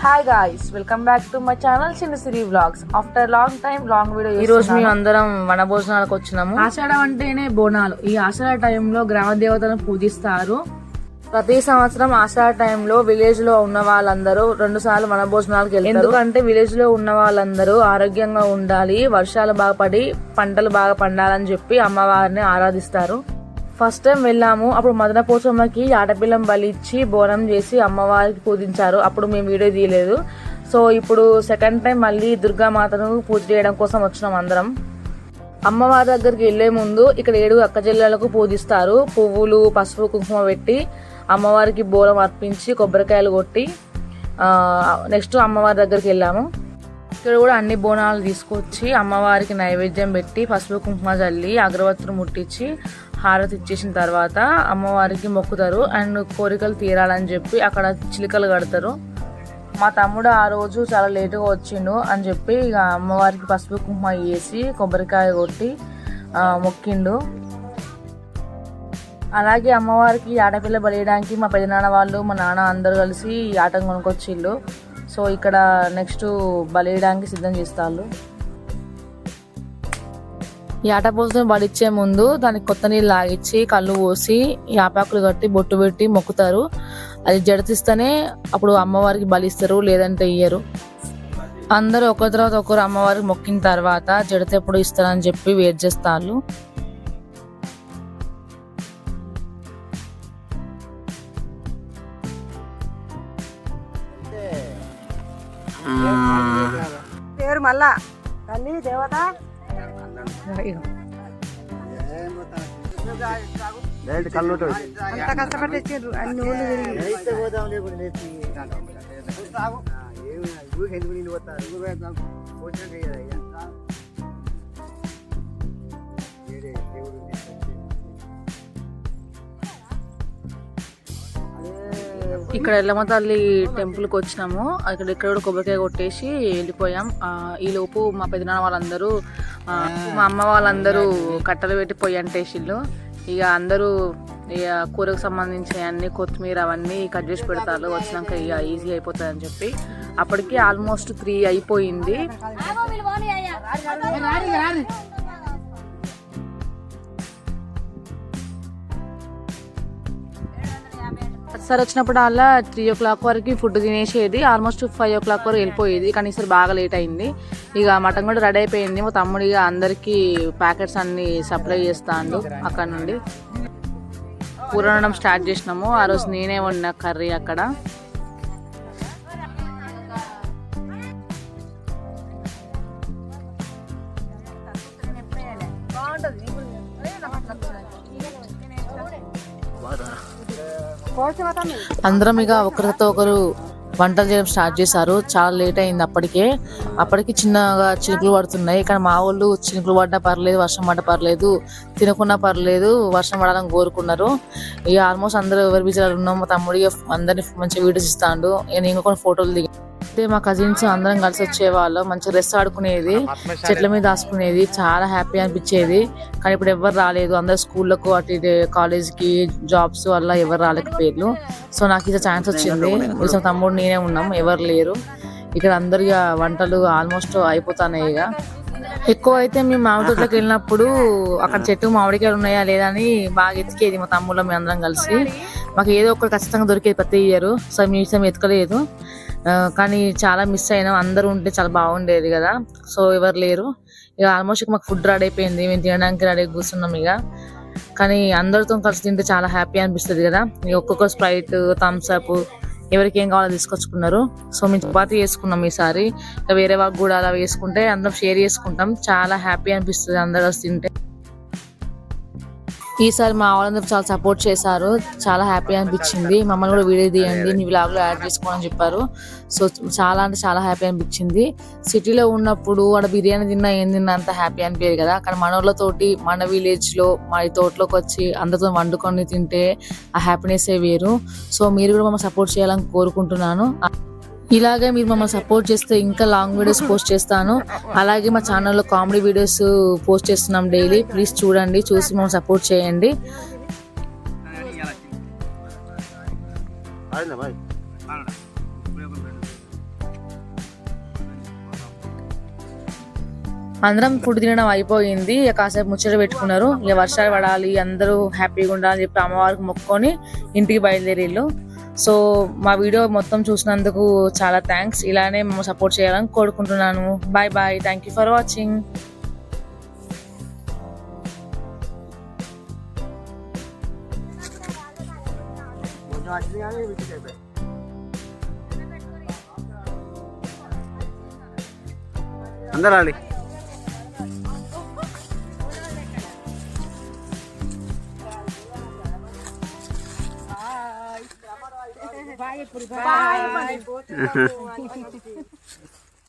Hi guys, welcome back to my channel Chinna Siri vlogs. After long time long video. ఈ రోజు మేము అందరం వనభోజనాలకు వచ్చినాము. ఆషాఢం అంటేనే బోనాలు. ఈ ఆషాఢ టైంలో గ్రామ దేవతలను పూజిస్తారు. ప్రతి సంవత్సరం ఆషాఢ టైంలో విలేజ్ లో ఉన్న వాళ్ళందరూ 2 సార్లు వనభోజనాలకు వెళ్తారు. ఎందుకంటే విలేజ్ లో ఉన్న వాళ్ళందరూ ఆరోగ్యంగా ఉండాలి, వర్షాలు బాగా పడి పంటలు బాగా పండాలని చెప్పి అమ్మవారిని ఆరాధిస్తారు. ఫస్ట్ టైం వెళ్ళాము. అప్పుడు మదన పోచమ్మకి ఆడపిల్లం బలిచ్చి బోనం చేసి అమ్మవారికి పూజించారు. అప్పుడు మేము వీడియో తీయలేదు. సో ఇప్పుడు సెకండ్ టైం మళ్ళీ దుర్గామాతను పూజ చేయడం కోసం వచ్చినాం అందరం. అమ్మవారి దగ్గరికి వెళ్లే ముందు ఇక్కడ 7 అక్కచెల్లెలకు పూజిస్తారు. పువ్వులు, పసుపు, కుంకుమ పెట్టి అమ్మవారికి బోనం అర్పించి కొబ్బరికాయలు కొట్టి నెక్స్ట్ అమ్మవారి దగ్గరికి వెళ్ళాము. ఇక్కడ కూడా అన్ని బోనాలు తీసుకొచ్చి అమ్మవారికి నైవేద్యం పెట్టి పసుపు కుంకుమ చల్లి అగరవత్తులు ముట్టించి హారతి ఇచ్చేసిన తర్వాత అమ్మవారికి మొక్కుతారు. అండ్ కోరికలు తీరాలని చెప్పి అక్కడ చిలుకలు కడతారు. మా తమ్ముడు ఆ రోజు చాలా లేటుగా వచ్చిండు అని చెప్పి ఇక అమ్మవారికి పసుపు కుంకుమ వేసి కొబ్బరికాయ కొట్టి మొక్కిండు. అలాగే అమ్మవారికి ఆడపిల్ల బలియడానికి మా పెదనాన్న వాళ్ళు మా నాన్న అందరూ కలిసి ఆటం కొనుక్కొచ్చిళ్ళు. సో ఇక్కడ నెక్స్ట్ బలియడానికి సిద్ధం చేస్తారు. ఈ ఆటపోసం బలిచ్చే ముందు దానికి కొత్త నీళ్ళు లాగిచ్చి కళ్ళు పోసి యాపాకులు కట్టి బొట్టు పెట్టి మొక్కుతారు. అది జడతిస్తేనే అప్పుడు అమ్మవారికి బలిస్తారు, లేదంటే ఇయ్యరు. అందరూ ఒకరి తర్వాత ఒకరు అమ్మవారికి మొక్కిన తర్వాత జడత ఎప్పుడు ఇస్తారని చెప్పి వెయిట్ చేస్తారు. పేరు మళ్ళా తల్లి దేవత అంత కష్టపడి తెచ్చారు. అన్ని ఊళ్ళు ఇక్కడ ఎల్లమ్మ తల్లి టెంపుల్కి వచ్చినాము. ఇక్కడ కూడా కొబ్బరికాయ కొట్టేసి వెళ్ళిపోయాం. ఈ లోపు మా పెదనాన్న వాళ్ళందరూ మా అమ్మ వాళ్ళందరూ కట్టలు పెట్టి పొయ్యి అంటేసిళ్ళు. ఇక అందరూ ఇక కూరకు సంబంధించిన అన్ని కొత్తిమీర అవన్నీ కట్ చేసి పెడతారు. వచ్చినాక ఇక ఈజీ అయిపోతుంది అని చెప్పి అప్పటికి ఆల్మోస్ట్ 3 అయిపోయింది. సార్ వచ్చినప్పుడు అలా 3 o'clock వరకు ఫుడ్ తినేసేది. ఆల్మోస్ట్ 5 o'clock వరకు వెళ్ళిపోయేది. కానీ ఈసారి బాగా లేట్ అయింది. ఇక మటన్ కూడా రెడీ అయిపోయింది. మా తమ్ముడు ఇక అందరికి ప్యాకెట్స్ అన్ని సప్లై చేస్తాడు. అక్కడ నుండి కూర వండడం స్టార్ట్ చేసినాము. ఆ రోజు నేనే వండిన కర్రీ అక్కడ. అందరం ఇక ఒకరితో ఒకరు వంటలు చేయడం స్టార్ట్ చేశారు. చాలా లేట్ అయింది. అప్పటికి చిన్నగా చినుకులు పడుతున్నాయి. కానీ మా వాళ్ళు చినుకులు పడ్డా పర్లేదు, వర్షం పడ్డా పర్లేదు, తినకున్నా పర్లేదు, వర్షం పడాలని కోరుకున్నారు. ఇక ఆల్మోస్ట్ అందరూ ఎవరి బిజీలో ఉన్నాం. మా తమ్ముడు అందరినీ మంచిగా వీడియోస్ ఇస్తాడు. నేను కొన్ని ఫోటోలు దిగి మా కజిన్స్ అందరం కలిసి వచ్చేవాళ్ళం. మంచిగా డ్రెస్ ఆడుకునేది, చెట్ల మీద దాచుకునేది, చాలా హ్యాపీ అనిపించేది. కానీ ఇప్పుడు ఎవరు రాలేదు. అందరు స్కూళ్ళకు అటు ఇటు కాలేజ్కి జాబ్స్ వల్ల ఎవరు రాలేకపోయారు. సో నాకు ఇది ఛాన్స్ వచ్చింది. కొంచెం తమ్ముడు నేనే ఉన్నాం, ఎవరు లేరు. ఇక్కడ అందరు ఇక వంటలు ఆల్మోస్ట్ అయిపోతున్నాయి. ఇక ఎక్కువ అయితే మేము మామిడి తోటలోకి వెళ్ళినప్పుడు అక్కడ చెట్టు మామిడికాయలు ఉన్నాయా లేదా అని బాగా ఎతికేది మా తమ్ముళ్ళం మేము అందరం కలిసి. మాకు ఏదో ఒకటి ఖచ్చితంగా దొరికేది ప్రతి ఇయర్. సో మేము ఎతకలేదు. కానీ చాలా మిస్ అయినాం. అందరూ ఉంటే చాలా బాగుండేది కదా. సో ఎవరు లేరు. ఇక ఆల్మోస్ట్ మాకు ఫుడ్ రెడీ అయిపోయింది. మేము తినడానికి రెడీ కూర్చున్నాం. ఇక కానీ అందరితో కలిసి తింటే చాలా హ్యాపీ అనిపిస్తుంది కదా. ఇక ఒక్కొక్క స్ప్రైట్, థమ్స్ అప్ ఎవరికి ఏం కావాలో తీసుకొచ్చుకున్నారు. సో మేము చపాతీ వేసుకున్నాం ఈసారి. ఇక వేరే వాళ్ళకి కూడా అలా వేసుకుంటే అందరం షేర్ చేసుకుంటాం. చాలా హ్యాపీ అనిపిస్తుంది అందరు కలిసి తింటే. ఈసారి మా వాళ్ళందరూ చాలా సపోర్ట్ చేశారు. చాలా హ్యాపీ అనిపించింది. మమ్మల్ని కూడా వీడియో తీయండి, మీ వ్లాగ్లో యాడ్ చేసుకోమని చెప్పారు. సో చాలా అంటే చాలా హ్యాపీ అనిపించింది. సిటీలో ఉన్నప్పుడు వాడు బిర్యానీ తిన్నా ఏం తిన్నా అంత హ్యాపీ అనిపించేది కదా. కానీ మన వాళ్ళతోటి మన విలేజ్లో మా తోటలోకి వచ్చి అందరితో వండుకొని తింటే ఆ హ్యాపీనెస్ వేరు. సో మీరు కూడా మమ్మల్ని సపోర్ట్ చేయాలని కోరుకుంటున్నాను. ఇలాగే మీరు మమ్మల్ని సపోర్ట్ చేస్తే ఇంకా లాంగ్ వీడియోస్ పోస్ట్ చేస్తాను. అలాగే మా ఛానల్లో కామెడీ వీడియోస్ పోస్ట్ చేస్తున్నాం డైలీ. ప్లీజ్ చూడండి, చూసి మమ్మల్ని సపోర్ట్ చేయండి. అందరం ఫుడ్ తినడం అయిపోయింది. ఇక కాసేపు ముచ్చట పెట్టుకున్నారు. ఇక వర్షాలు పడాలి, అందరూ హ్యాపీగా ఉండాలని చెప్పి అమ్మవారికి మొక్కుకొని ఇంటికి బయలుదేరిళ్ళు. సో మా వీడియో మొత్తం చూసినందుకు చాలా థ్యాంక్స్. ఇలానే మమ్మల్ని సపోర్ట్ చేయాలని కోరుకుంటున్నాను. Bye bye, thank you for watching. అందరాలి బాయ్.